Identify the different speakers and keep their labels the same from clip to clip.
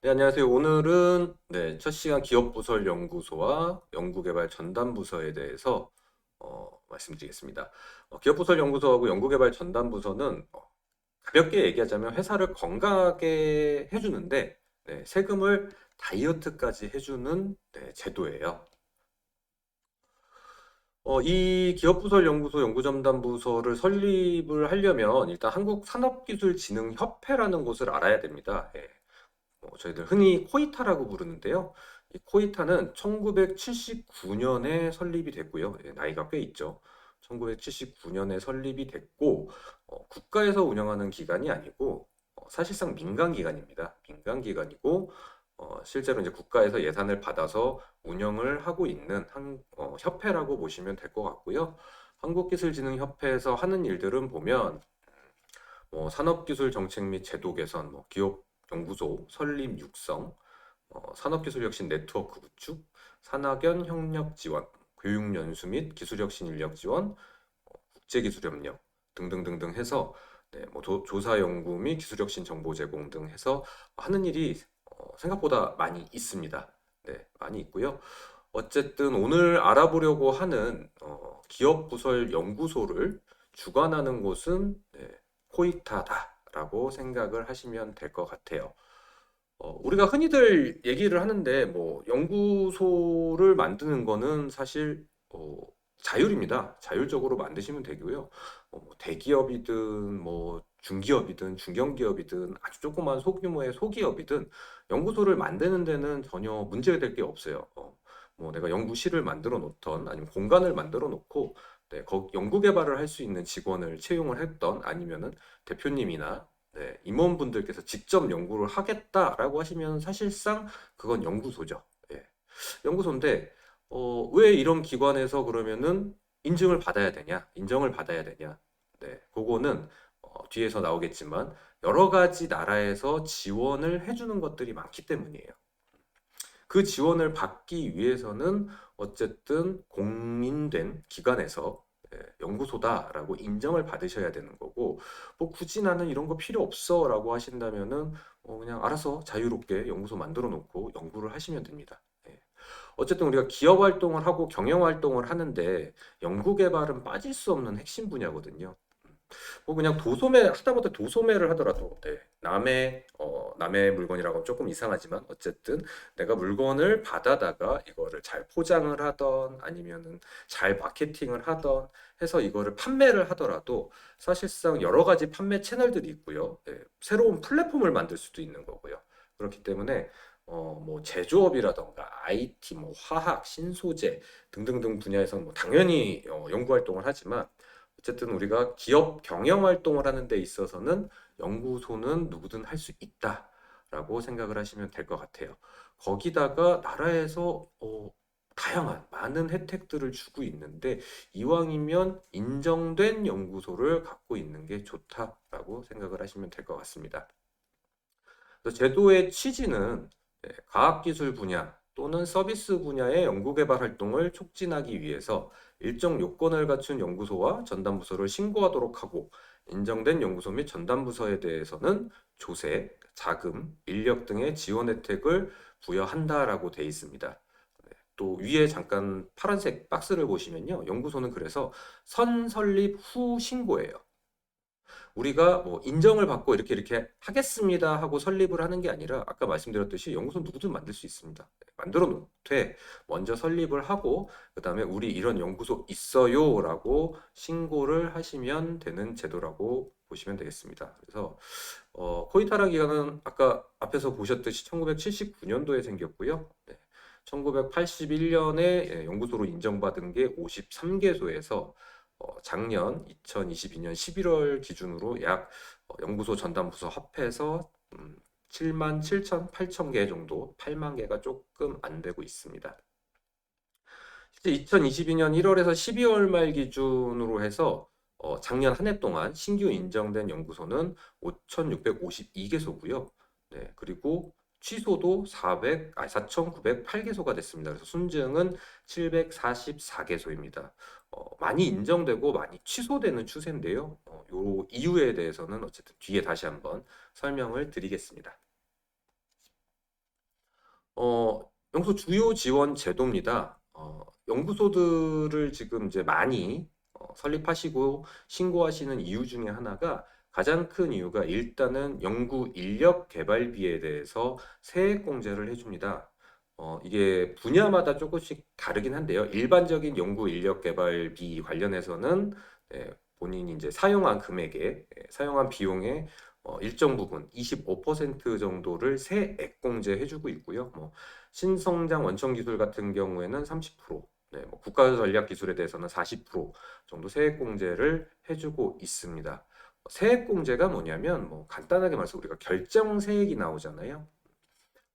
Speaker 1: 네, 안녕하세요. 오늘은 첫 시간 기업부설연구소와 연구개발 전담부서에 대해서 말씀드리겠습니다. 기업부설연구소하고 연구개발 전담부서는 가볍게 얘기하자면 회사를 건강하게 해주는데 세금을 다이어트까지 해주는 제도예요. 이 기업부설연구소 연구전담부서를 설립을 하려면 일단 한국산업기술진흥협회라는 곳을 알아야 됩니다. 저희들 흔히 코이타라고 부르는데요. 이 코이타는 1979년에 설립이 됐고요. 나이가 꽤 있죠. 1979년에 설립이 됐고, 국가에서 운영하는 기관이 아니고, 사실상 민간 기관입니다. 민간 기관이고, 실제로 이제 국가에서 예산을 받아서 운영을 하고 있는 협회라고 보시면 될 것 같고요. 한국기술진흥협회에서 하는 일들은 보면, 산업기술 정책 및 제도 개선, 기업 연구소 설립 육성, 산업기술혁신 네트워크 구축, 산학연 협력 지원, 교육연수 및 기술혁신 인력 지원, 국제기술협력 등등등등 해서 조사 연구 및 기술혁신 정보 제공 등 해서 하는 일이 생각보다 많이 있습니다. 네, 많이 있고요. 어쨌든 오늘 알아보려고 하는 기업부설 연구소를 주관하는 곳은 코이타다라고 생각을 하시면 될 것 같아요. 우리가 흔히들 얘기를 하는데 뭐 연구소를 만드는 거는 사실 자율입니다. 자율적으로 만드시면 되고요. 뭐 대기업이든 뭐 중기업이든 중견기업이든 아주 조그만 소규모의 소기업이든 연구소를 만드는 데는 전혀 문제될 게 없어요. 뭐 내가 연구실을 만들어 놓던 아니면 공간을 만들어 놓고 연구 개발을 할 수 있는 직원을 채용을 했던 아니면은 대표님이나 임원분들께서 직접 연구를 하겠다라고 하시면 사실상 그건 연구소죠. 예. 연구소인데 왜 이런 기관에서 그러면은 인증을 받아야 되냐? 인정을 받아야 되냐? 그거는 뒤에서 나오겠지만 여러 가지 나라에서 지원을 해주는 것들이 많기 때문이에요. 그 지원을 받기 위해서는 어쨌든 공인된 기관에서 연구소다라고 인정을 받으셔야 되는 거고, 뭐 굳이 나는 이런 거 필요 없어라고 하신다면은 그냥 알아서 자유롭게 연구소 만들어 놓고 연구를 하시면 됩니다. 어쨌든 우리가 기업 활동을 하고 경영 활동을 하는데 연구 개발은 빠질 수 없는 핵심 분야거든요. 뭐 그냥 도소매 하다못해 도소매를 하더라도 남의 물건이라고 하면 조금 이상하지만 어쨌든 내가 물건을 받아다가 이거를 잘 포장을 하던 아니면은 잘 마케팅을 하던 해서 이거를 판매를 하더라도 사실상 여러 가지 판매 채널들이 있고요. 새로운 플랫폼을 만들 수도 있는 거고요. 그렇기 때문에 뭐 제조업이라던가 IT, 뭐 화학, 신소재 등등등 분야에서 뭐 당연히 연구 활동을 하지만 어쨌든 우리가 기업 경영 활동을 하는 데 있어서는 연구소는 누구든 할 수 있다라고 생각을 하시면 될 것 같아요. 거기다가 나라에서 다양한 많은 혜택들을 주고 있는데 이왕이면 인정된 연구소를 갖고 있는 게 좋다라고 생각을 하시면 될 것 같습니다. 그래서 제도의 취지는 과학기술 분야 또는 서비스 분야의 연구개발 활동을 촉진하기 위해서 일정 요건을 갖춘 연구소와 전담부서를 신고하도록 하고 인정된 연구소 및 전담부서에 대해서는 조세, 자금, 인력 등의 지원 혜택을 부여한다라고 되어 있습니다. 또 위에 잠깐 파란색 박스를 보시면요. 연구소는 그래서 선설립 후 신고예요. 우리가 뭐 인정을 받고 이렇게 하겠습니다 하고 설립을 하는 게 아니라 아까 말씀드렸듯이 연구소 누구든 만들 수 있습니다. 만들어 놓되 먼저 설립을 하고 그다음에 우리 이런 연구소 있어요라고 신고를 하시면 되는 제도라고 보시면 되겠습니다. 그래서 코이타라 기관은 아까 앞에서 보셨듯이 1979년도에 생겼고요. 1981년에 연구소로 인정받은 게 53개소에서 작년 2022년 11월 기준으로 약 연구소 전담부서 합해서 7만 7천, 8천 개 정도, 8만 개가 조금 안 되고 있습니다. 실제 2022년 1월에서 12월 말 기준으로 해서 작년 한 해 동안 신규 인정된 연구소는 5,652개소고요. 그리고 취소도 4,908개소가 됐습니다. 그래서 순증은 744개소입니다. 많이 인정되고 많이 취소되는 추세인데요. 요 이유에 대해서는 어쨌든 뒤에 다시 한번 설명을 드리겠습니다. 연구소 주요 지원 제도입니다. 연구소들을 지금 이제 많이 설립하시고 신고하시는 이유 중에 하나가 가장 큰 이유가 일단은 연구 인력 개발비에 대해서 세액 공제를 해줍니다. 이게 분야마다 조금씩 다르긴 한데요. 일반적인 연구 인력 개발비 관련해서는 예, 본인이 이제 사용한 금액에 사용한 비용의 일정 부분 25% 정도를 세액 공제해주고 있고요. 뭐 신성장 원천 기술 같은 경우에는 30%, 네, 뭐 국가 전략 기술에 대해서는 40% 정도 세액 공제를 해주고 있습니다. 세액 공제가 뭐냐면 뭐 간단하게 말해서 우리가 결정 세액이 나오잖아요.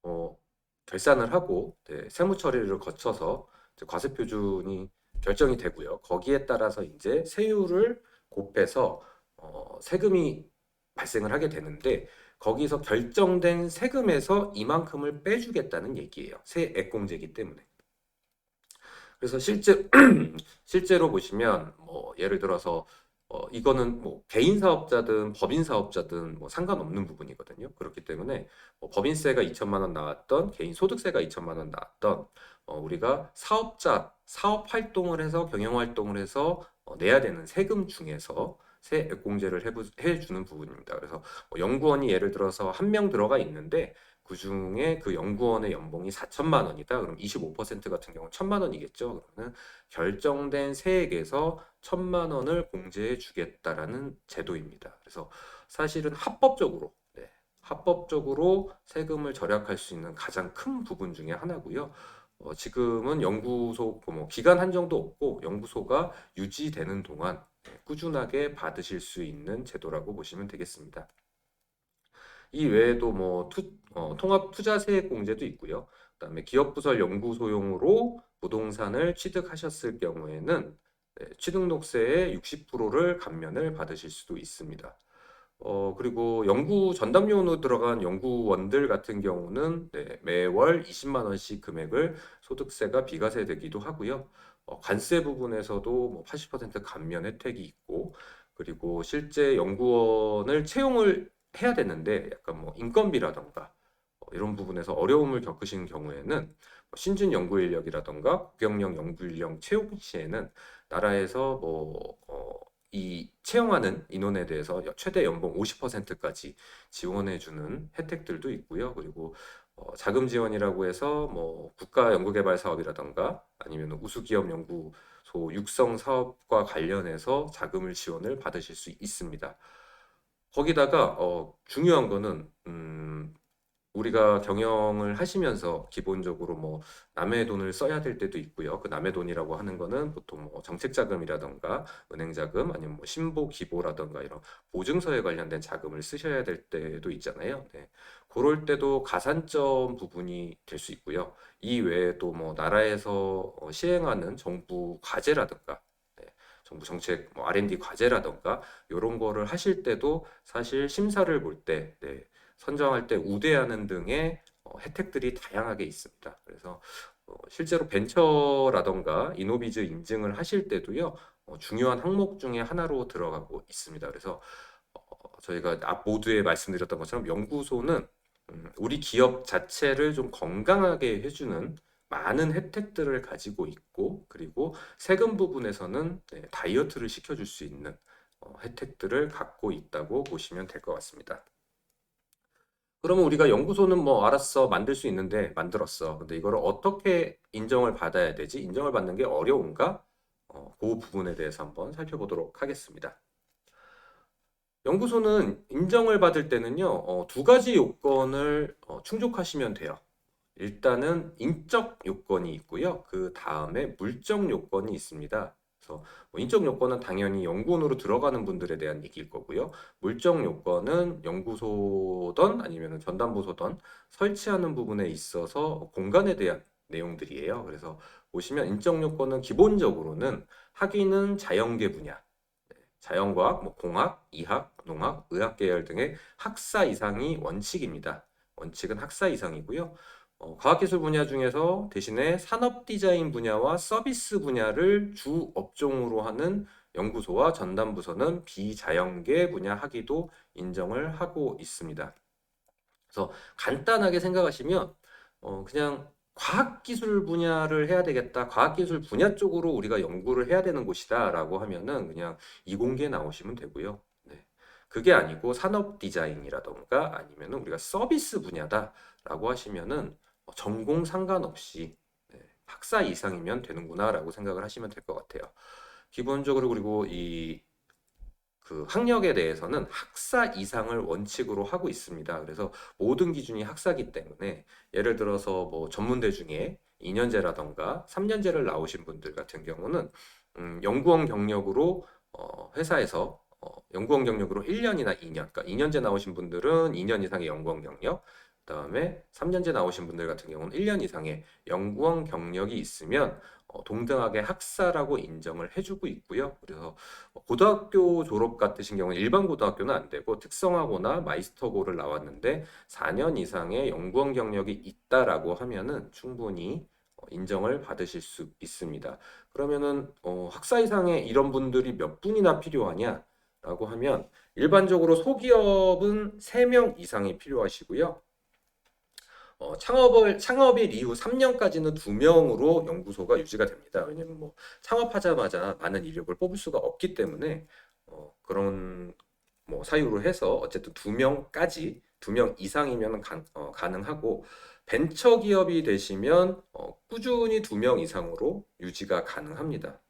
Speaker 1: 어, 결산을 하고 네, 세무 처리를 거쳐서 이제 과세 표준이 결정이 되고요. 거기에 따라서 이제 세율을 곱해서 세금이 발생을 하게 되는데 거기서 결정된 세금에서 이만큼을 빼주겠다는 얘기예요. 세액공제이기 때문에. 그래서 실제로 보시면 뭐 예를 들어서 이거는 뭐 개인 사업자든 법인 사업자든 뭐 상관없는 부분이거든요. 그렇기 때문에 뭐 법인세가 2천만 원 나왔던 개인 소득세가 2천만 원 나왔던 우리가 사업자 사업 활동을 해서 경영 활동을 해서 내야 되는 세금 중에서 세액 공제를 해주는 부분입니다. 그래서 뭐 연구원이 예를 들어서 한 명 들어가 있는데 그 중에 그 연구원의 연봉이 4천만 원이다. 그럼 25% 같은 경우는 1천만 원이겠죠. 그러면 결정된 세액에서 1천만 원을 공제해 주겠다라는 제도입니다. 그래서 사실은 합법적으로 합법적으로 세금을 절약할 수 있는 가장 큰 부분 중에 하나고요. 지금은 연구소 뭐 기간 한정도 없고 연구소가 유지되는 동안 꾸준하게 받으실 수 있는 제도라고 보시면 되겠습니다. 이 외에도 뭐 통합 투자세액 공제도 있고요. 그다음에 기업부설 연구소용으로 부동산을 취득하셨을 경우에는 취득록세의 60%를 감면을 받으실 수도 있습니다. 그리고 연구 전담요원으로 들어간 연구원들 같은 경우는 매월 20만 원씩 금액을 소득세가 비과세되기도 하고요. 관세 부분에서도 뭐 80% 감면 혜택이 있고, 그리고 실제 연구원을 채용을 해야 되는데 약간 뭐 인건비라던가 이런 부분에서 어려움을 겪으신 경우에는 신준 연구 인력이라던가 고경력 연구 인력 채용 시에는 나라에서 이 채용하는 인원에 대해서 최대 연봉 50%까지 지원해주는 혜택들도 있고요. 그리고 자금 지원이라고 해서 뭐 국가 연구개발 사업이라던가 아니면 우수기업 연구소 육성 사업과 관련해서 자금을 지원을 받으실 수 있습니다. 거기다가 중요한 거는 우리가 경영을 하시면서 기본적으로 뭐 남의 돈을 써야 될 때도 있고요. 그 남의 돈이라고 하는 거는 보통 뭐 정책 자금이라던가 은행 자금 아니면 뭐 신보 기보라던가 이런 보증서에 관련된 자금을 쓰셔야 될 때도 있잖아요. 네. 그럴 때도 가산점 부분이 될 수 있고요. 이 외에도 뭐 나라에서 시행하는 정부 과제라던가 정부 정책 뭐 R&D 과제라던가 이런 거를 하실 때도 사실 심사를 볼때 선정할 때 우대하는 등의 혜택들이 다양하게 있습니다. 그래서 실제로 벤처라던가 이노비즈 인증을 하실 때도요, 중요한 항목 중에 하나로 들어가고 있습니다. 그래서 저희가 앞 모두에 말씀드렸던 것처럼 연구소는 우리 기업 자체를 좀 건강하게 해주는 많은 혜택들을 가지고 있고, 그리고 세금 부분에서는 다이어트를 시켜줄 수 있는 혜택들을 갖고 있다고 보시면 될 것 같습니다. 그러면 우리가 연구소는 뭐 알았어 만들 수 있는데 만들었어. 근데 이거를 어떻게 인정을 받아야 되지? 인정을 받는 게 어려운가? 그 부분에 대해서 한번 살펴보도록 하겠습니다. 연구소는 인정을 받을 때는요, 두 가지 요건을 충족하시면 돼요. 일단은 인적 요건이 있고요. 그 다음에 물적 요건이 있습니다. 그래서 뭐 인적 요건은 당연히 연구원으로 들어가는 분들에 대한 얘기일 거고요. 물적 요건은 연구소든 아니면 전담부소든 설치하는 부분에 있어서 공간에 대한 내용들이에요. 그래서 보시면 인적 요건은 기본적으로는 학위는 자연계 분야, 자연과학, 뭐 공학, 이학, 농학, 의학 계열 등의 학사 이상이 원칙입니다. 원칙은 학사 이상이고요. 과학기술 분야 중에서 대신에 산업 디자인 분야와 서비스 분야를 주 업종으로 하는 연구소와 전담부서는 비자연계 분야 학위도 인정을 하고 있습니다. 그래서 간단하게 생각하시면 그냥 과학기술 분야를 해야 되겠다. 과학기술 분야 쪽으로 우리가 연구를 해야 되는 곳이다라고 하면은 그냥 이공계 나오시면 되고요. 네. 그게 아니고 산업 디자인이라던가 아니면은 우리가 서비스 분야다라고 하시면은 전공 상관없이 네, 학사 이상이면 되는구나라고 생각을 하시면 될 것 같아요. 기본적으로 그리고 이 그 학력에 대해서는 학사 이상을 원칙으로 하고 있습니다. 그래서 모든 기준이 학사기 때문에 예를 들어서 뭐 전문대 중에 2년제라던가 3년제를 나오신 분들 같은 경우는 연구원 경력으로 회사에서 연구원 경력으로 1년이나 2년, 그러니까 2년제 나오신 분들은 2년 이상의 연구원 경력, 그다음에 3년제 나오신 분들 같은 경우는 1년 이상의 연구원 경력이 있으면 동등하게 학사라고 인정을 해주고 있고요. 그래서 고등학교 졸업 같으신 경우는 일반 고등학교는 안 되고 특성화고나 마이스터고를 나왔는데 4년 이상의 연구원 경력이 있다라고 하면은 충분히 인정을 받으실 수 있습니다. 그러면은 학사 이상의 이런 분들이 몇 분이나 필요하냐라고 하면 일반적으로 소기업은 3명 이상이 필요하시고요. 창업일 이후 3년까지는 2명으로 연구소가 유지가 됩니다. 왜냐면 뭐 창업하자마자 많은 인력을 뽑을 수가 없기 때문에 그런 뭐 사유로 해서 어쨌든 2명까지 2명 이상이면 가능하고 벤처 기업이 되시면 꾸준히 2명 이상으로 유지가 가능합니다.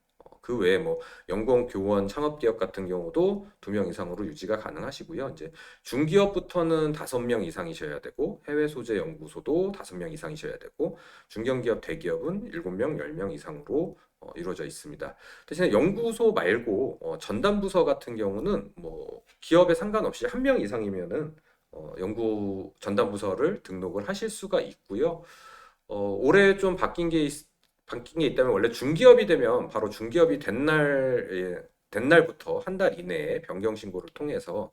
Speaker 1: 그 외에 뭐 연구원, 교원, 창업기업 같은 경우도 2명 이상으로 유지가 가능하시고요. 이제 중기업부터는 5명 이상이셔야 되고 해외 소재 연구소도 5명 이상이셔야 되고 중견기업, 대기업은 7명, 10명 이상으로 이루어져 있습니다. 대신에 연구소 말고 전담부서 같은 경우는 뭐 기업에 상관없이 1명 이상이면은 연구 전담부서를 등록을 하실 수가 있고요. 올해 좀 바뀐 게 있다면 원래 중기업이 되면 바로 중기업이 된 날부터 한 달 이내에 변경 신고를 통해서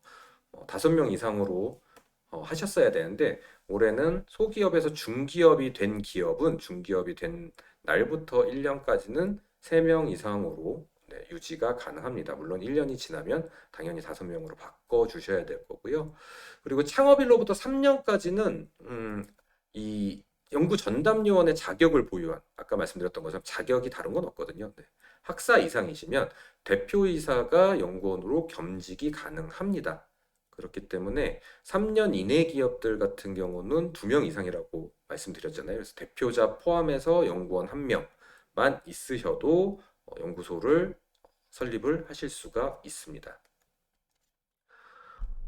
Speaker 1: 5명 이상으로 하셨어야 되는데 올해는 소기업에서 중기업이 된 기업은 중기업이 된 날부터 1년까지는 3명 이상으로 네, 유지가 가능합니다. 물론 1년이 지나면 당연히 5명으로 바꿔 주셔야 될 거고요. 그리고 창업일로부터 3년까지는 이 연구 전담요원의 자격을 보유한 아까 말씀드렸던 것처럼 자격이 다른 건 없거든요. 네. 학사 이상이시면 대표이사가 연구원으로 겸직이 가능합니다. 그렇기 때문에 3년 이내 기업들 같은 경우는 2명 이상이라고 말씀드렸잖아요. 그래서 대표자 포함해서 연구원 1명만 있으셔도 연구소를 설립을 하실 수가 있습니다.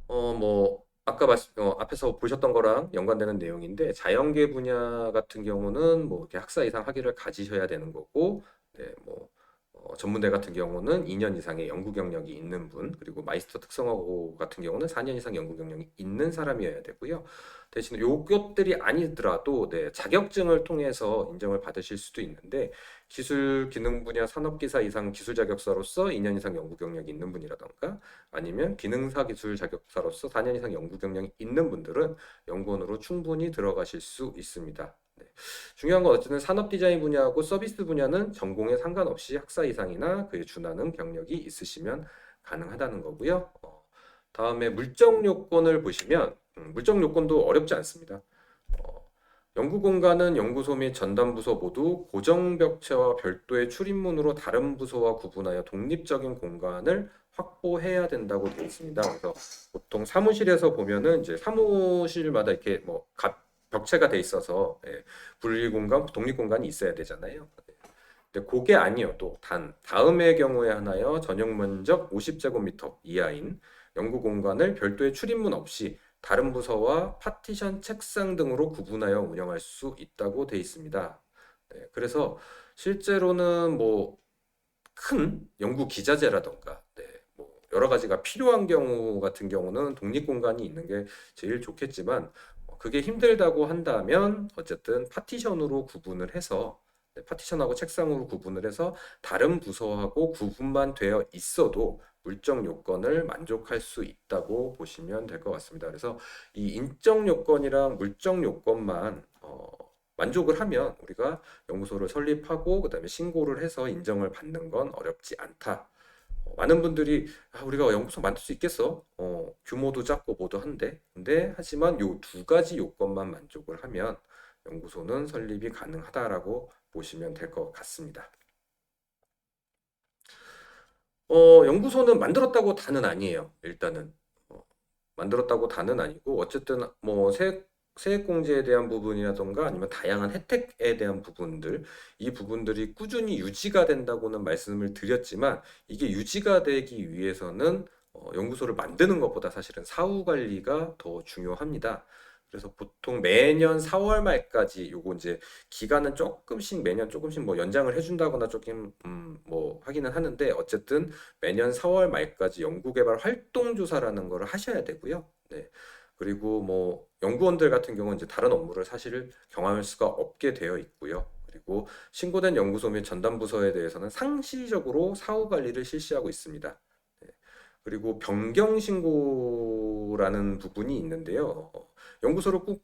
Speaker 1: 뭐 앞에서 보셨던 거랑 연관되는 내용인데 자연계 분야 같은 경우는 뭐 이렇게 학사 이상 학위를 가지셔야 되는 거고, 네, 뭐 전문대 같은 경우는 2년 이상의 연구 경력이 있는 분, 그리고 마이스터 특성화고 같은 경우는 4년 이상 연구 경력이 있는 사람이어야 되고요. 대신 요것들이 아니더라도 네, 자격증을 통해서 인정을 받으실 수도 있는데 기술 기능 분야 산업기사 이상 기술 자격사로서 2년 이상 연구 경력이 있는 분이라던가 아니면 기능사 기술 자격사로서 4년 이상 연구 경력이 있는 분들은 연구원으로 충분히 들어가실 수 있습니다. 네. 중요한 건 어쨌든 산업 디자인 분야하고 서비스 분야는 전공에 상관없이 학사 이상이나 그에 준하는 경력이 있으시면 가능하다는 거고요. 다음에 물적 요건을 보시면 물적 요건도 어렵지 않습니다. 연구 공간은 연구소 및 전담 부서 모두 고정 벽체와 별도의 출입문으로 다른 부서와 구분하여 독립적인 공간을 확보해야 된다고 되어 있습니다. 그래서 보통 사무실에서 보면은 이제 사무실마다 이렇게 뭐 벽체가 돼 있어서 분리 공간, 독립 공간이 있어야 되잖아요. 근데 그게 아니어도 단 다음의 경우에 하나여 전용 면적 50제곱미터 이하인 연구 공간을 별도의 출입문 없이 다른 부서와 파티션 책상 등으로 구분하여 운영할 수 있다고 되어 있습니다. 네, 그래서 실제로는 뭐 큰 연구 기자재라던가 뭐 여러 가지가 필요한 경우 같은 경우는 독립 공간이 있는 게 제일 좋겠지만 그게 힘들다고 한다면 어쨌든 파티션으로 구분을 해서 파티션하고 책상으로 구분을 해서 다른 부서하고 구분만 되어 있어도 물적 요건을 만족할 수 있다고 보시면 될 것 같습니다. 그래서 이 인적 요건이랑 물적 요건만 만족을 하면 우리가 연구소를 설립하고 그다음에 신고를 해서 인정을 받는 건 어렵지 않다. 많은 분들이 우리가 연구소 만들 수 있겠어? 규모도 작고 뭐도 한데 근데 하지만 요 두 가지 요건만 만족을 하면 연구소는 설립이 가능하다라고 보시면 될 것 같습니다. 연구소는 만들었다고 다는 아니에요. 일단은 어, 만들었다고 다는 아니고 어쨌든 뭐 세액공제에 대한 부분이라던가 아니면 다양한 혜택에 대한 부분들 이 부분들이 꾸준히 유지가 된다고는 말씀을 드렸지만 이게 유지가 되기 위해서는 연구소를 만드는 것보다 사실은 사후 관리가 더 중요합니다. 그래서 보통 매년 4월 말까지 요거 이제 기간은 조금씩 매년 조금씩 뭐 연장을 해준다거나 조금 뭐 하기는 하는데 어쨌든 매년 4월 말까지 연구개발 활동조사라는 거를 하셔야 되고요. 네. 그리고 뭐 연구원들 같은 경우는 이제 다른 업무를 사실 경험할 수가 없게 되어 있고요. 그리고 신고된 연구소 및 전담 부서에 대해서는 상시적으로 사후 관리를 실시하고 있습니다. 네. 그리고 변경 신고라는 부분이 있는데요. 연구소를 꼭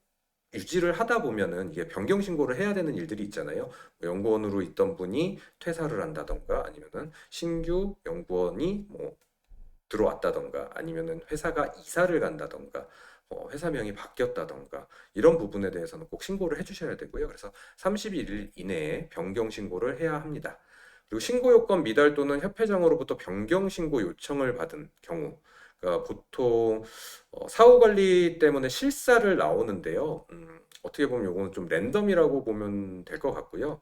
Speaker 1: 유지를 하다 보면은 이게 변경 신고를 해야 되는 일들이 있잖아요. 뭐 연구원으로 있던 분이 퇴사를 한다던가 아니면은 신규 연구원이 뭐 들어왔다던가 아니면은 회사가 이사를 간다던가 회사명이 바뀌었다던가 이런 부분에 대해서는 꼭 신고를 해주셔야 되고요. 그래서 30일 이내에 변경 신고를 해야 합니다. 그리고 신고 요건 미달 또는 협회장으로부터 변경 신고 요청을 받은 경우, 그러니까 보통 사후 관리 때문에 실사를 나오는데요. 어떻게 보면 요거는 좀 랜덤이라고 보면 될 것 같고요.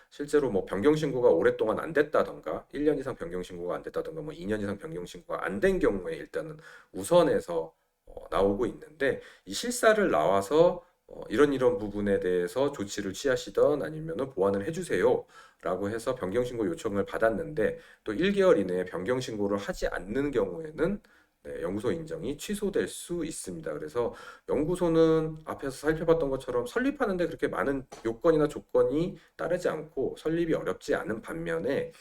Speaker 1: 실제로 뭐 변경 신고가 오랫동안 안 됐다던가 1년 이상 변경 신고가 안 됐다던가 뭐 2년 이상 변경 신고가 안 된 경우에 일단은 우선해서 나오고 있는데 이 실사를 나와서 이런 부분에 대해서 조치를 취하시던 아니면은 보완을 해주세요 라고 해서 변경 신고 요청을 받았는데 또 1개월 이내에 변경 신고를 하지 않는 경우에는 네, 연구소 인정이 취소될 수 있습니다. 그래서 연구소는 앞에서 살펴봤던 것처럼 설립하는데 그렇게 많은 요건이나 조건이 따르지 않고 설립이 어렵지 않은 반면에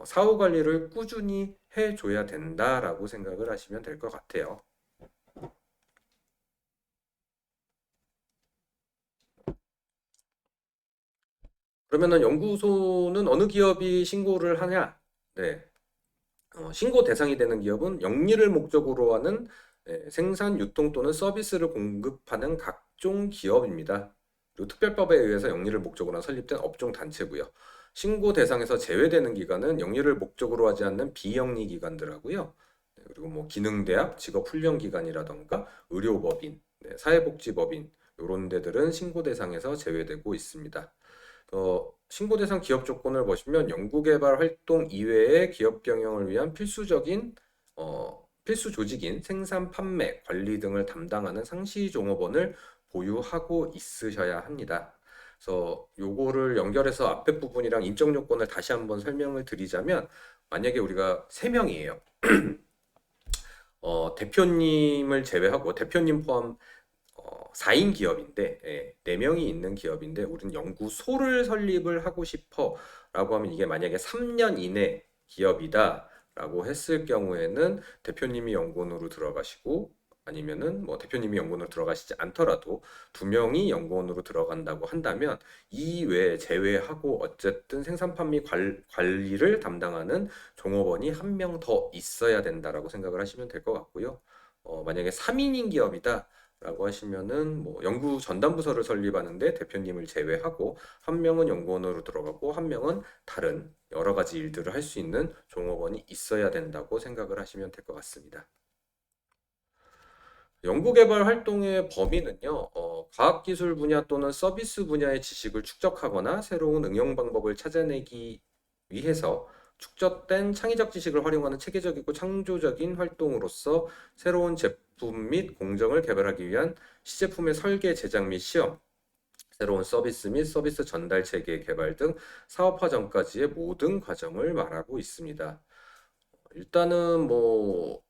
Speaker 1: 사후 관리를 꾸준히 해줘야 된다라고 생각을 하시면 될 것 같아요. 그러면은 연구소는 어느 기업이 신고를 하냐? 네. 신고 대상이 되는 기업은 영리를 목적으로 하는 생산, 유통 또는 서비스를 공급하는 각종 기업입니다. 그리고 특별법에 의해서 영리를 목적으로 설립된 업종 단체고요. 신고 대상에서 제외되는 기관은 영리를 목적으로 하지 않는 비영리 기관들하고요. 네, 그리고 뭐 기능대학, 직업훈련기관이라던가 의료법인, 네, 사회복지법인 이런 데들은 신고 대상에서 제외되고 있습니다. 신고 대상 기업 조건을 보시면 연구개발 활동 이외의 기업 경영을 위한 필수 조직인 생산, 판매, 관리 등을 담당하는 상시 종업원을 보유하고 있으셔야 합니다. 그래서 요거를 연결해서 앞에 부분이랑 인적 요건을 다시 한번 설명을 드리자면 만약에 우리가 세명이에요 대표님을 제외하고 대표님 포함 4인 기업인데 4명이 있는 기업인데 우리는 연구소를 설립을 하고 싶어 라고 하면 이게 만약에 3년 이내 기업이다 라고 했을 경우에는 대표님이 연구원으로 들어가시고 아니면은 뭐 대표님이 연구원으로 들어가시지 않더라도 2명이 연구원으로 들어간다고 한다면 이 외에 제외하고 어쨌든 생산 판매 관리를 담당하는 종업원이 1명 더 있어야 된다라고 생각을 하시면 될 것 같고요. 만약에 3인인 기업이다 라고 하시면은 뭐 연구 전담 부서를 설립하는데 대표님을 제외하고 1명은 연구원으로 들어가고 1명은 다른 여러 가지 일들을 할 수 있는 종업원이 있어야 된다고 생각을 하시면 될 것 같습니다. 연구개발 활동의 범위는요, 과학기술 분야 또는 서비스 분야의 지식을 축적하거나 새로운 응용 방법을 찾아내기 위해서 축적된 창의적 지식을 활용하는 체계적이고 창조적인 활동으로서 새로운 제품 및 공정을 개발하기 위한 시제품의 설계, 제작 및 시험, 새로운 서비스 및 서비스 전달 체계 개발 등 사업화 전까지의 모든 과정을 말하고 있습니다. 일단은 뭐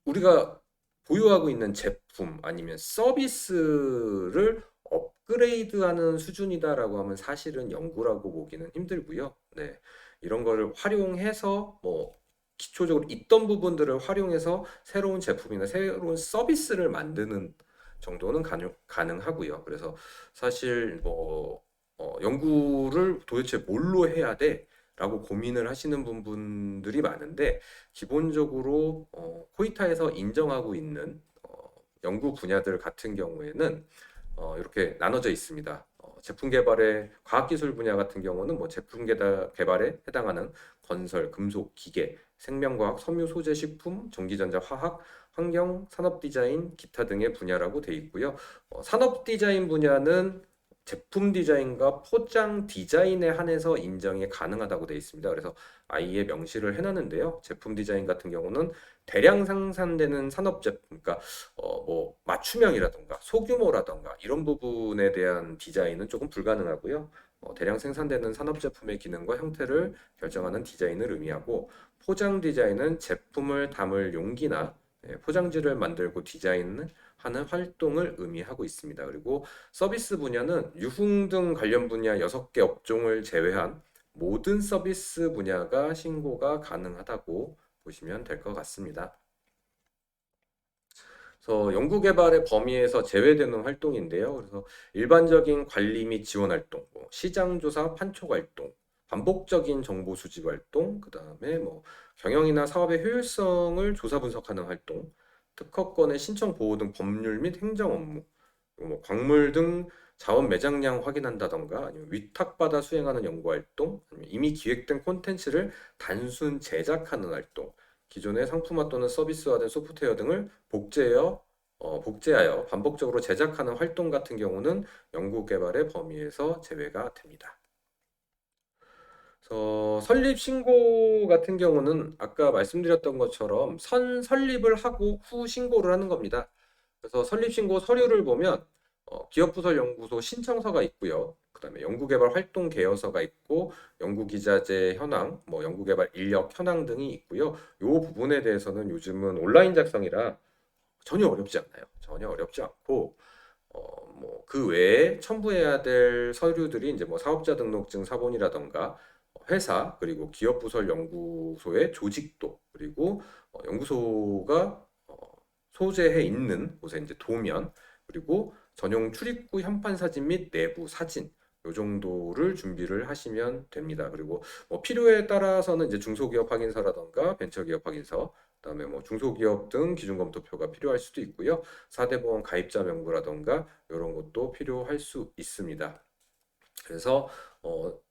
Speaker 1: 우리가 보유하고 있는 제품 아니면 서비스를 업그레이드하는 수준이다라고 하면 사실은 연구라고 보기는 힘들고요. 네. 이런 거를 활용해서 뭐 기초적으로 있던 부분들을 활용해서 새로운 제품이나 새로운 서비스를 만드는 정도는 가능하고요. 그래서 사실 뭐 연구를 도대체 뭘로 해야 돼? 라고 고민을 하시는 분들이 많은데 기본적으로 코이타에서 인정하고 있는 연구 분야들 같은 경우에는 이렇게 나눠져 있습니다. 제품 개발의 과학기술 분야 같은 경우는 뭐 제품 개발에 해당하는 건설, 금속, 기계, 생명과학, 섬유 소재, 식품, 전기전자, 화학, 환경, 산업 디자인, 기타 등의 분야라고 되어 있고요. 산업 디자인 분야는 제품 디자인과 포장 디자인에 한해서 인정이 가능하다고 되어 있습니다. 그래서 아예 명시를 해놨는데요. 제품 디자인 같은 경우는 대량 생산되는 산업 제품, 그러니까 뭐 맞춤형이라던가 소규모라던가 이런 부분에 대한 디자인은 조금 불가능하고요. 대량 생산되는 산업 제품의 기능과 형태를 결정하는 디자인을 의미하고 포장 디자인은 제품을 담을 용기나 포장지를 만들고 디자인하는 활동을 의미하고 있습니다. 그리고 서비스 분야는 유흥 등 관련 분야 6개 업종을 제외한 모든 서비스 분야가 신고가 가능하다고 보시면 될 것 같습니다. 그래서 연구개발의 범위에서 제외되는 활동인데요. 그래서 일반적인 관리 및 지원 활동, 뭐 시장조사, 판촉 활동, 반복적인 정보 수집 활동, 그 다음에 뭐 경영이나 사업의 효율성을 조사 분석하는 활동, 특허권의 신청 보호 등 법률 및 행정 업무, 뭐 광물 등 자원 매장량 확인한다던가 아니면 위탁받아 수행하는 연구 활동, 아니면 이미 기획된 콘텐츠를 단순 제작하는 활동, 기존의 상품화 또는 서비스화된 소프트웨어 등을 복제하여 반복적으로 제작하는 활동 같은 경우는 연구개발의 범위에서 제외가 됩니다. 그래서 설립 신고 같은 경우는 아까 말씀드렸던 것처럼 설립을 하고 후 신고를 하는 겁니다. 그래서 설립 신고 서류를 보면 기업부설 연구소 신청서가 있고요. 그다음에 연구개발 활동 개요서가 있고 연구기자재 현황, 뭐 연구개발 인력 현황 등이 있고요. 이 부분에 대해서는 요즘은 온라인 작성이라 전혀 어렵지 않아요. 전혀 어렵지 않고 뭐 그 외에 첨부해야 될 서류들이 이제 뭐 사업자 등록증 사본이라던가 회사 그리고 기업부설 연구소의 조직도 그리고 연구소가 소재해 있는 곳에 이제 도면 그리고 전용 출입구 현판 사진 및 내부 사진 요 정도를 준비를 하시면 됩니다. 그리고 뭐 필요에 따라서는 이제 중소기업 확인서라던가 벤처기업 확인서, 그다음에 뭐 중소기업 등 기준검토표가 필요할 수도 있고요. 4대 보험 가입자 명부라던가 이런 것도 필요할 수 있습니다. 그래서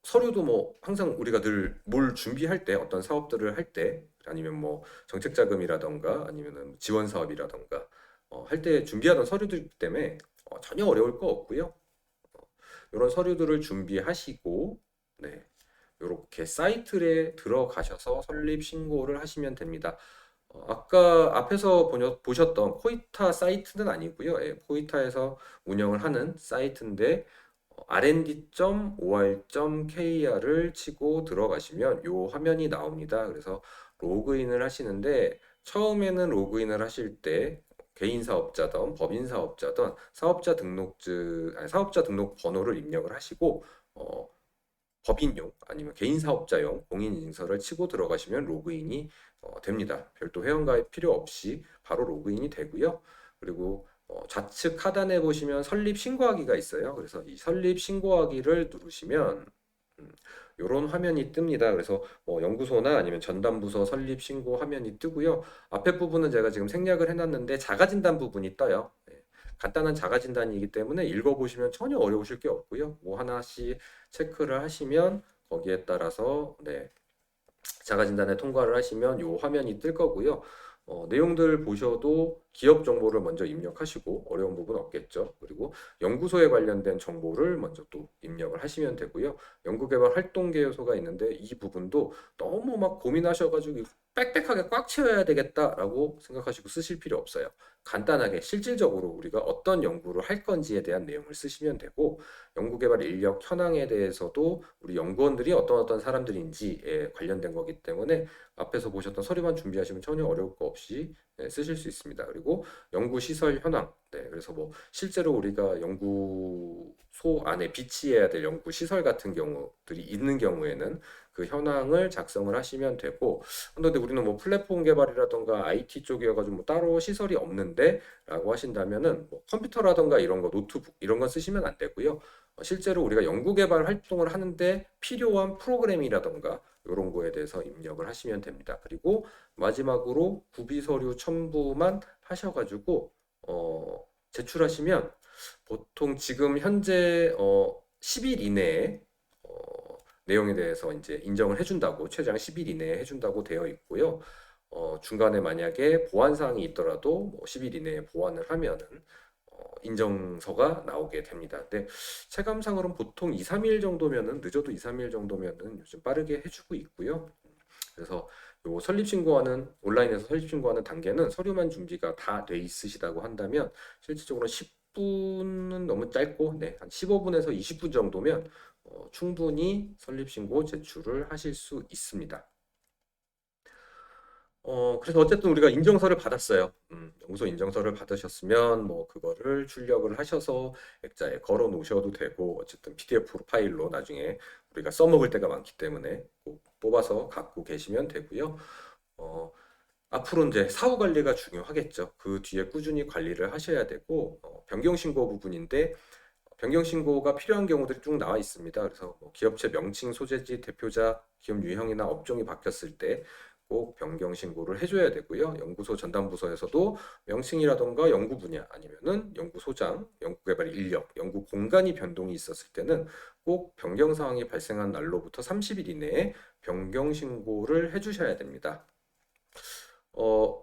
Speaker 1: 서류도 뭐 항상 우리가 늘 뭘 준비할 때 어떤 사업들을 할 때 아니면 뭐 정책 자금이라던가 아니면은 지원 사업이라던가 할 때 준비하던 서류들 때문에 전혀 어려울 거 없고요. 이런 서류들을 준비하시고 네. 이렇게 사이트에 들어가셔서 설립 신고를 하시면 됩니다. 아까 앞에서 보셨던 코이타 사이트는 아니고요. 예, 코이타에서 운영을 하는 사이트인데 rnd.or.kr을 치고 들어가시면 요 화면이 나옵니다. 그래서 로그인을 하시는데 처음에는 로그인을 하실 때 개인 사업자든 법인 사업자든 사업자 등록 번호를 입력을 하시고 법인용 아니면 개인 사업자용 공인인증서를 치고 들어가시면 로그인이 됩니다. 별도 회원가입 필요 없이 바로 로그인이 되고요. 그리고 좌측 하단에 보시면 설립 신고하기가 있어요. 그래서 이 설립 신고하기를 누르시면 이런 화면이 뜹니다. 그래서 뭐 연구소나 아니면 전담부서 설립 신고 화면이 뜨고요. 앞에 부분은 제가 지금 생략을 해놨는데 자가진단 부분이 떠요. 네. 간단한 자가진단이기 때문에 읽어보시면 전혀 어려우실 게 없고요. 뭐 하나씩 체크를 하시면 거기에 따라서 네, 자가진단에 통과를 하시면 이 화면이 뜰 거고요. 내용들 보셔도 기업 정보를 먼저 입력하시고 어려운 부분 없겠죠. 그리고 연구소에 관련된 정보를 먼저 또 입력을 하시면 되고요. 연구개발 활동 계획서가 있는데 이 부분도 너무 막 고민하셔가지고 빽빽하게 꽉 채워야 되겠다라고 생각하시고 쓰실 필요 없어요. 간단하게 실질적으로 우리가 어떤 연구를 할 건지에 대한 내용을 쓰시면 되고 연구개발 인력 현황에 대해서도 우리 연구원들이 어떤 사람들인지에 관련된 거기 때문에 앞에서 보셨던 서류만 준비하시면 전혀 어려울 거 없이 쓰실 수 있습니다. 그리고 연구 시설 현황. 네, 그래서 뭐 실제로 우리가 연구소 안에 비치해야 될 연구 시설 같은 경우들이 있는 경우에는 그 현황을 작성을 하시면 되고, 근데 우리는 뭐 플랫폼 개발이라던가 IT 쪽이어가지고 뭐 따로 시설이 없는데라고 하신다면은 뭐 컴퓨터라던가 이런 거 노트북 이런 거 쓰시면 안 되고요. 실제로 우리가 연구 개발 활동을 하는데 필요한 프로그램이라던가 이런 거에 대해서 입력을 하시면 됩니다. 그리고 마지막으로 구비 서류 첨부만 하셔가지고 제출하시면 보통 지금 현재 10일 이내에 내용에 대해서 이제 인정을 해준다고 최장 10일 이내에 해준다고 되어 있고요. 중간에 만약에 보완 사항이 있더라도 뭐 10일 이내에 보완을 하면은 인정서가 나오게 됩니다. 근데 체감상으로는 보통 2, 3일 정도면은 늦어도 2, 3일 정도면은 요즘 빠르게 해주고 있고요. 그래서 요 설립신고하는 온라인에서 설립신고하는 단계는 서류만 준비가 다 돼 있으시다고 한다면 실질적으로 10분은 너무 짧고 네, 한 15분에서 20분 정도면 충분히 설립신고 제출을 하실 수 있습니다. 그래서 어쨌든 우리가 인정서를 받았어요. 연구소 인정서를 받으셨으면 뭐 그거를 출력을 하셔서 액자에 걸어 놓으셔도 되고 어쨌든 PDF 파일로 나중에 우리가 써먹을 때가 많기 때문에 꼭 뽑아서 갖고 계시면 되고요. 어, 앞으로 이제 사후 관리가 중요하겠죠. 그 뒤에 꾸준히 관리를 하셔야 되고 변경 신고 부분인데 변경 신고가 필요한 경우들이 쭉 나와 있습니다. 그래서 뭐 기업체 명칭, 소재지, 대표자, 기업 유형이나 업종이 바뀌었을 때 꼭 변경 신고를 해줘야 되고요. 연구소 전담부서에서도 명칭이라던가 연구 분야 아니면은 연구소장, 연구개발 인력, 연구 공간이 변동이 있었을 때는 꼭 변경 사항이 발생한 날로부터 30일 이내에 변경 신고를 해주셔야 됩니다.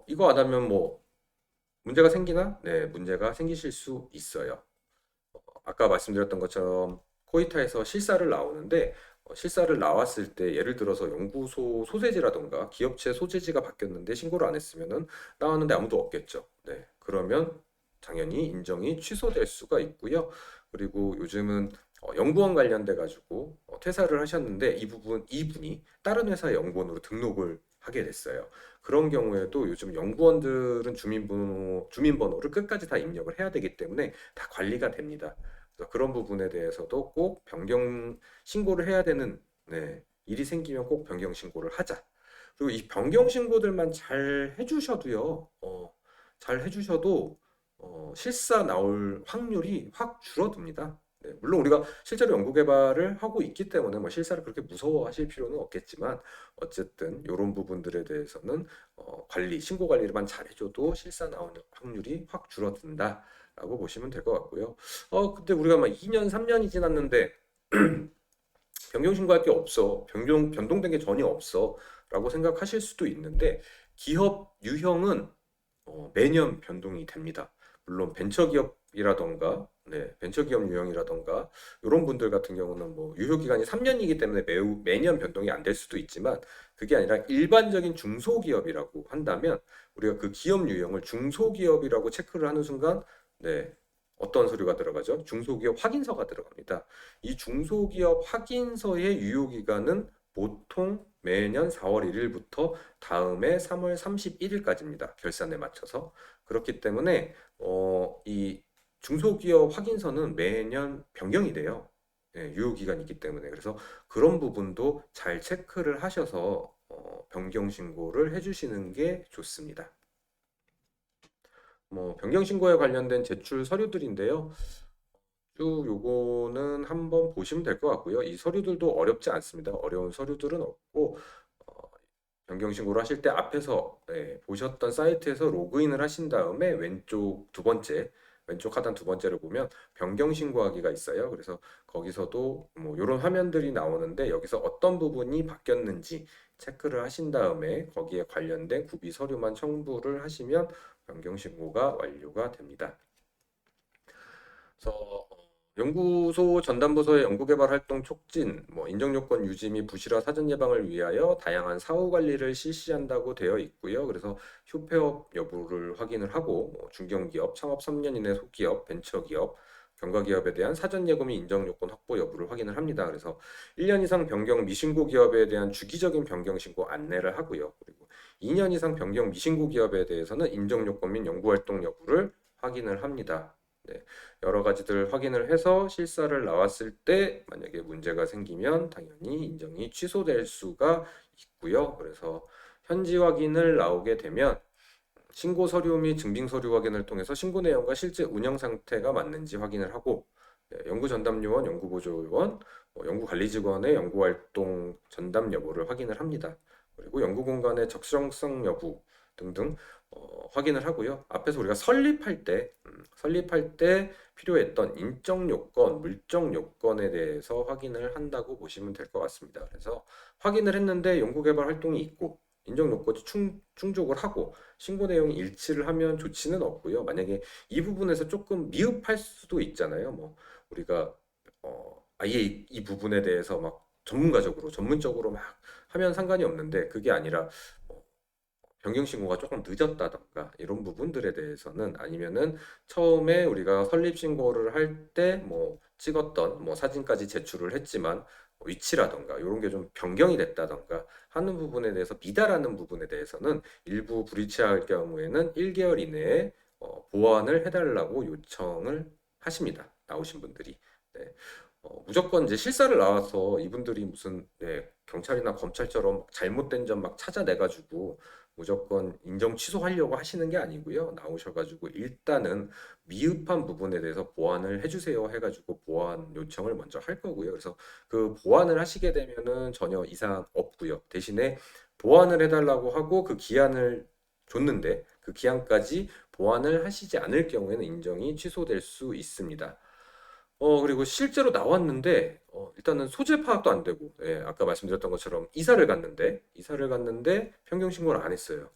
Speaker 1: 이거 안 하면 뭐 문제가 생기나? 네, 문제가 생기실 수 있어요. 아까 말씀드렸던 것처럼 코이타에서 실사를 나오는데 실사를 나왔을 때 예를 들어서 연구소 소재지라던가 기업체 소재지가 바뀌었는데 신고를 안 했으면은 나왔는데 아무도 없겠죠. 네, 그러면 당연히 인정이 취소될 수가 있고요. 그리고 요즘은 연구원 관련돼 가지고 퇴사를 하셨는데 이분이 다른 회사의 연구원으로 등록을 하게 됐어요. 그런 경우에도 요즘 연구원들은 주민번호를 끝까지 다 입력을 해야 되기 때문에 다 관리가 됩니다. 그래서 그런 부분에 대해서도 꼭 변경 신고를 해야 되는 네, 일이 생기면 꼭 변경 신고를 하자. 그리고 이 변경 신고들만 잘 해주셔도요, 잘 해주셔도 실사 나올 확률이 확 줄어듭니다. 네, 물론 우리가 실제로 연구 개발을 하고 있기 때문에 뭐 실사를 그렇게 무서워하실 필요는 없겠지만 어쨌든 이런 부분들에 대해서는 관리, 신고 관리를만 잘 해줘도 실사 나오는 확률이 확 줄어든다라고 보시면 될 것 같고요. 근데 우리가 막 2년, 3년이 지났는데 변경 신고할 게 없어. 변동된 게 전혀 없어. 라고 생각하실 수도 있는데 기업 유형은 매년 변동이 됩니다. 물론 벤처기업이라던가 네, 벤처기업 유형이라던가 이런 분들 같은 경우는 뭐 유효 기간이 3년이기 때문에 매년 변동이 안 될 수도 있지만 그게 아니라 일반적인 중소기업이라고 한다면 우리가 그 기업 유형을 중소기업이라고 체크를 하는 순간 네, 어떤 서류가 들어가죠? 중소기업 확인서가 들어갑니다. 이 중소기업 확인서의 유효 기간은 보통 매년 4월 1일부터 다음해 3월 31일까지입니다. 결산에 맞춰서. 그렇기 때문에 이 중소기업 확인서는 매년 변경이 돼요. 예, 유효 기간이 있기 때문에. 그래서 그런 부분도 잘 체크를 하셔서 변경 신고를 해주시는 게 좋습니다. 뭐 변경 신고에 관련된 제출 서류들인데요. 쭉 요거는 한번 보시면 될 것 같고요. 이 서류들도 어렵지 않습니다. 어려운 서류들은 없고 변경 신고를 하실 때 앞에서 보셨던 사이트에서 로그인을 하신 다음에 왼쪽 하단 두 번째를 보면 변경 신고하기가 있어요. 그래서 거기서도 뭐 이런 화면들이 나오는데 여기서 어떤 부분이 바뀌었는지 체크를 하신 다음에 거기에 관련된 구비 서류만 첨부를 하시면 변경 신고가 완료가 됩니다. 그래서 연구소 전담부서의 연구개발 활동 촉진, 뭐 인정요건 유지 및 부실화 사전 예방을 위하여 다양한 사후 관리를 실시한다고 되어 있고요. 그래서 휴폐업 여부를 확인을 하고 중견기업, 창업 3년 이내 소기업, 벤처기업, 경과기업에 대한 사전 예고 및 인정요건 확보 여부를 확인을 합니다. 그래서 1년 이상 변경 미신고 기업에 대한 주기적인 변경 신고 안내를 하고요. 그리고 2년 이상 변경 미신고 기업에 대해서는 인정요건 및 연구활동 여부를 확인을 합니다. 네. 여러 가지들 확인을 해서 실사를 나왔을 때 만약에 문제가 생기면 당연히 인정이 취소될 수가 있고요. 그래서 현지 확인을 나오게 되면 신고 서류 및 증빙 서류 확인을 통해서 신고 내용과 실제 운영 상태가 맞는지 확인을 하고 연구 전담 요원, 연구 보조 요원, 연구 관리 직원의 연구 활동 전담 여부를 확인을 합니다. 그리고 연구 공간의 적정성 여부 등등 확인을 하고요. 앞에서 우리가 설립할 때 필요했던 인적 요건, 물적 요건에 대해서 확인을 한다고 보시면 될 것 같습니다. 그래서 확인을 했는데 연구개발 활동이 있고 인적 요건이 충족을 하고 신고 내용이 일치를 하면 조치는 없고요. 만약에 이 부분에서 조금 미흡할 수도 있잖아요. 뭐 우리가 아예 이 부분에 대해서 막 전문적으로 막 하면 상관이 없는데 그게 아니라 뭐 변경 신고가 조금 늦었다던가 이런 부분들에 대해서는 아니면은 처음에 우리가 설립 신고를 할 때 뭐 찍었던 뭐 사진까지 제출을 했지만 위치라던가 이런 게 좀 변경이 됐다던가 하는 부분에 대해서 미달하는 부분에 대해서는 일부 불이치할 경우에는 1개월 이내에 보완을 해달라고 요청을 하십니다. 나오신 분들이. 네. 무조건 이제 실사를 나와서 이분들이 무슨 경찰이나 검찰처럼 잘못된 점 막 찾아내가지고 무조건 인정 취소하려고 하시는 게 아니고요. 나오셔가지고 일단은 미흡한 부분에 대해서 보완을 해주세요 해가지고 보완 요청을 먼저 할 거고요. 그래서 그 보완을 하시게 되면은 전혀 이상 없고요. 대신에 보완을 해달라고 하고 그 기한을 줬는데 그 기한까지 보완을 하시지 않을 경우에는 인정이 취소될 수 있습니다. 그리고 실제로 나왔는데, 일단은 소재 파악도 안 되고, 아까 말씀드렸던 것처럼 이사를 갔는데 변경 신고를 안 했어요.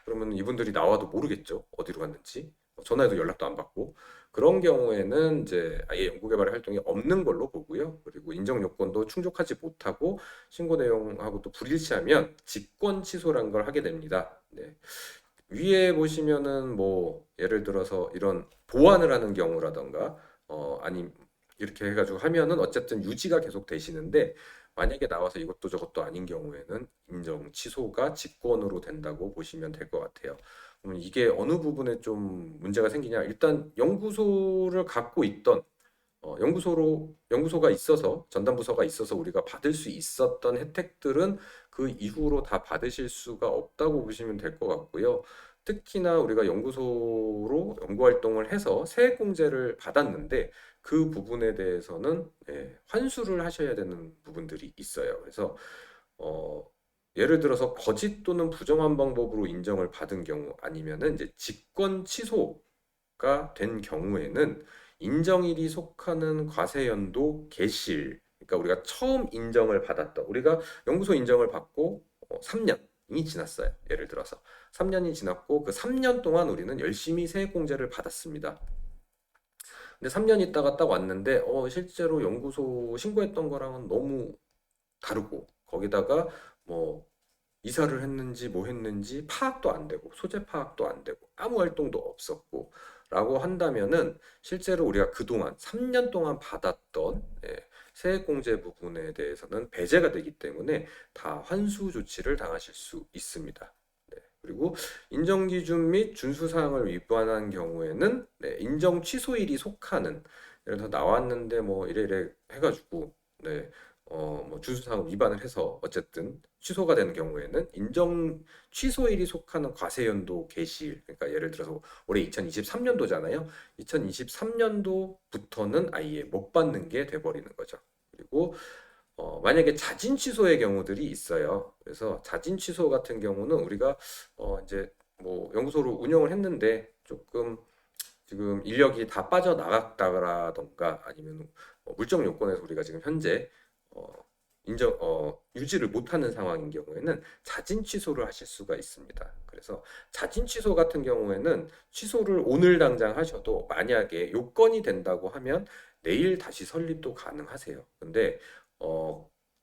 Speaker 1: 그러면 이분들이 나와도 모르겠죠. 어디로 갔는지. 전화해도 연락도 안 받고. 그런 경우에는 이제 아예 연구개발 활동이 없는 걸로 보고요. 그리고 인정 요건도 충족하지 못하고 신고 내용하고 또 불일치하면 직권 취소란 걸 하게 됩니다. 네. 위에 보시면은 뭐 예를 들어서 이런 보완을 하는 경우라던가 아니 이렇게 해가지고 하면은 어쨌든 유지가 계속 되시는데 만약에 나와서 이것도 저것도 아닌 경우에는 인정 취소가 직권으로 된다고 보시면 될 것 같아요. 그럼 이게 어느 부분에 좀 문제가 생기냐? 일단 연구소를 갖고 있던 연구소가 있어서 전담부서가 있어서 우리가 받을 수 있었던 혜택들은 그 이후로 다 받으실 수가 없다고 보시면 될 것 같고요. 특히나 우리가 연구소로 연구 활동을 해서 세액공제를 받았는데 그 부분에 대해서는 환수를 하셔야 되는 부분들이 있어요. 그래서 어, 예를 들어서 거짓 또는 부정한 방법으로 인정을 받은 경우 아니면은 이제 직권 취소가 된 경우에는 인정일이 속하는 과세연도 개시 그러니까 우리가 처음 인정을 받았던 우리가 연구소 인정을 받고 3년이 지났어요. 예를 들어서 3년이 지났고 그 3년 동안 우리는 열심히 세액공제를 받았습니다. 근데 3년 있다가 딱 왔는데 실제로 연구소 신고했던 거랑은 너무 다르고 거기다가 뭐 이사를 했는지 뭐 했는지 파악도 안 되고 소재 파악도 안 되고 아무 활동도 없었고 라고 한다면은 실제로 우리가 그동안 3년 동안 받았던 세액공제 부분에 대해서는 배제가 되기 때문에 다 환수 조치를 당하실 수 있습니다. 네, 그리고 인정 기준 및 준수 사항을 위반한 경우에는 인정 취소일이 속하는 예를 들어 나왔는데 뭐 이래 해가지고 뭐 준수사항 위반을 해서 어쨌든 취소가 되는 경우에는 인정 취소일이 속하는 과세연도 개시일 그러니까 예를 들어서 올해 2023년도잖아요. 2023년도부터는 아예 못 받는 게 돼버리는 거죠. 그리고 만약에 자진 취소의 경우들이 있어요. 그래서 자진 취소 같은 경우는 우리가 이제 뭐 연구소를 운영을 했는데 조금 지금 인력이 다 빠져나갔다라던가 아니면 물적 요건에서 우리가 지금 현재 어, 유지를 못하는 상황인 경우에는 자진 취소를 하실 수가 있습니다. 그래서 자진 취소 같은 경우에는 취소를 오늘 당장 하셔도 만약에 요건이 된다고 하면 내일 다시 설립도 가능하세요. 근데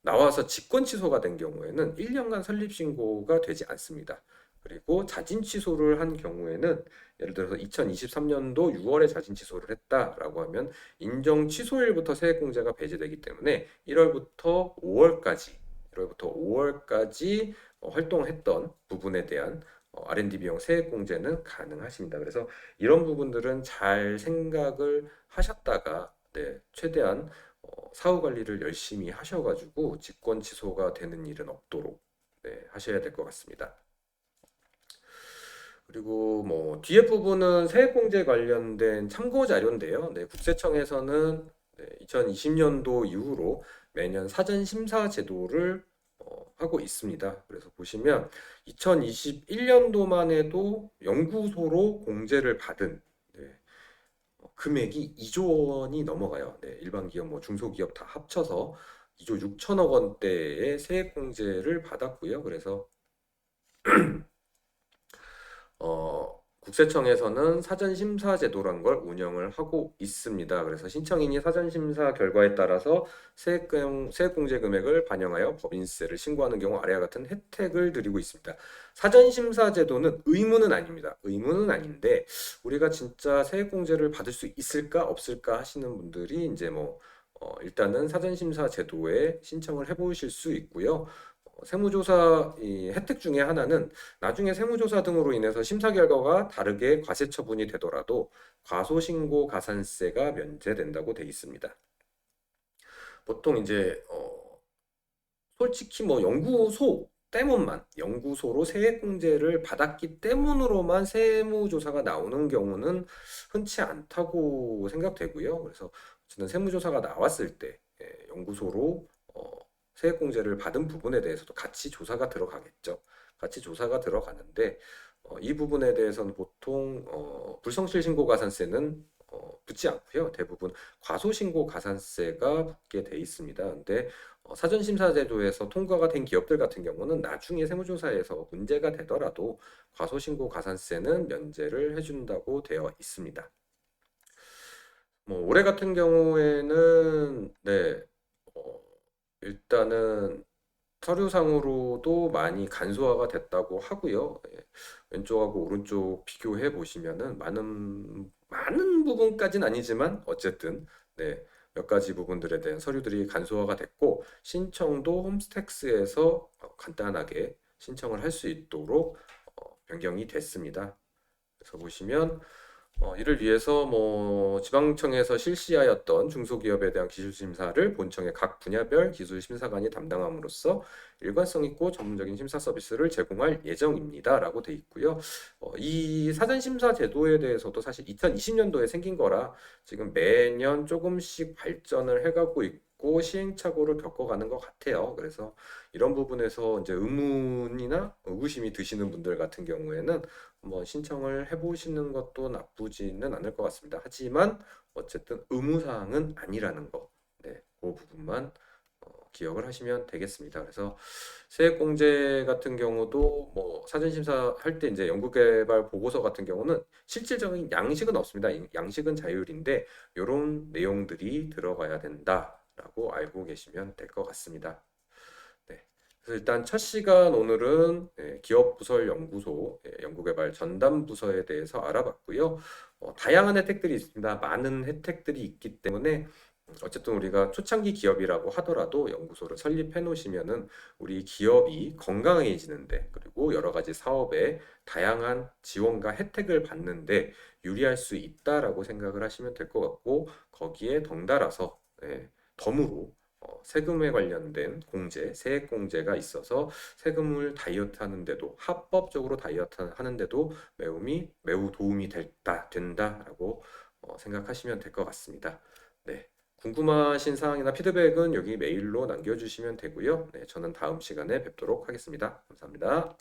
Speaker 1: 나와서 직권 취소가 된 경우에는 1년간 설립 신고가 되지 않습니다. 그리고 자진 취소를 한 경우에는 예를 들어서 2023년도 6월에 자진 취소를 했다라고 하면 인정 취소일부터 세액공제가 배제되기 때문에 1월부터 5월까지 활동했던 부분에 대한 R&D 비용 세액공제는 가능하십니다. 그래서 이런 부분들은 잘 생각을 하셨다가 최대한 사후 관리를 열심히 하셔가지고 직권 취소가 되는 일은 없도록 하셔야 될 것 같습니다. 그리고 뭐 뒤에 부분은 세액공제 관련된 참고 자료인데요. 국세청에서는 2020년도 이후로 매년 사전 심사 제도를 하고 있습니다. 그래서 보시면 2021년도만 해도 연구소로 공제를 받은 금액이 2조 원이 넘어가요. 네, 일반 기업, 뭐 중소기업 다 합쳐서 2조 6천억 원대의 세액공제를 받았고요. 그래서 국세청에서는 사전심사 제도란 걸 운영을 하고 있습니다. 그래서 신청인이 사전심사 결과에 따라서 세액공제 금액을 반영하여 법인세를 신고하는 경우 아래와 같은 혜택을 드리고 있습니다. 사전심사 제도는 의무는 아닙니다. 의무는 아닌데 우리가 진짜 세액공제를 받을 수 있을까 없을까 하시는 분들이 이제 뭐 일단은 사전심사 제도에 신청을 해보실 수 있고요. 세무조사 이 혜택 중에 하나는 나중에 세무조사 등으로 인해서 심사 결과가 다르게 과세 처분이 되더라도 과소신고 가산세가 면제된다고 돼 있습니다. 보통 이제 솔직히 뭐 연구소 때문만 연구소로 세액공제를 받았기 때문으로만 세무조사가 나오는 경우는 흔치 않다고 생각되고요. 그래서 저는 세무조사가 나왔을 때 연구소로 세액공제를 받은 부분에 대해서도 같이 조사가 들어가겠죠. 같이 조사가 들어가는데 이 부분에 대해서는 보통 불성실 신고 가산세는 붙지 않고요. 대부분 과소신고 가산세가 붙게 돼 있습니다. 근데 사전심사 제도에서 통과가 된 기업들 같은 경우는 나중에 세무조사에서 문제가 되더라도 과소신고 가산세는 면제를 해준다고 되어 있습니다. 뭐 올해 같은 경우에는 네, 어, 일단은 서류상으로도 많이 간소화가 됐다고 하고요. 예, 왼쪽하고 오른쪽 비교해 보시면은 많은 부분까지는 아니지만 어쨌든 네, 몇 가지 부분들에 대한 서류들이 간소화가 됐고 신청도 홈스택스에서 간단하게 신청을 할 수 있도록 변경이 됐습니다. 그래서 보시면 이를 위해서 뭐 지방청에서 실시하였던 중소기업에 대한 기술심사를 본청의 각 분야별 기술심사관이 담당함으로써 일관성 있고 전문적인 심사 서비스를 제공할 예정입니다라고 돼 있고요. 이 사전심사 제도에 대해서도 사실 2020년도에 생긴 거라 지금 매년 조금씩 발전을 해가고 있고 시행착오를 겪어가는 것 같아요. 그래서 이런 부분에서 이제 의문이나 의구심이 드시는 분들 같은 경우에는 한번 신청을 해보시는 것도 나쁘지는 않을 것 같습니다. 하지만 어쨌든 의무사항은 아니라는 거, 네, 그 부분만 기억을 하시면 되겠습니다. 그래서 세액공제 같은 경우도 뭐 사전심사 할 때 이제 연구개발 보고서 같은 경우는 실질적인 양식은 없습니다. 양식은 자율인데 이런 내용들이 들어가야 된다라고 알고 계시면 될 것 같습니다. 네. 그래서 일단 첫 시간 오늘은 기업부설연구소 연구개발 전담 부서에 대해서 알아봤고요. 다양한 혜택들이 있습니다. 많은 혜택들이 있기 때문에 어쨌든 우리가 초창기 기업이라고 하더라도 연구소를 설립해 놓으시면은 우리 기업이 건강해지는데 그리고 여러 가지 사업에 다양한 지원과 혜택을 받는데 유리할 수 있다라고 생각을 하시면 될 것 같고 거기에 덩달아서 덤으로 세금에 관련된 공제, 세액 공제가 있어서 세금을 다이어트 하는데도 합법적으로 다이어트 하는데도 매우 도움이 된다라고 생각하시면 될 것 같습니다. 네. 궁금하신 사항이나 피드백은 여기 메일로 남겨주시면 되고요. 네, 저는 다음 시간에 뵙도록 하겠습니다. 감사합니다.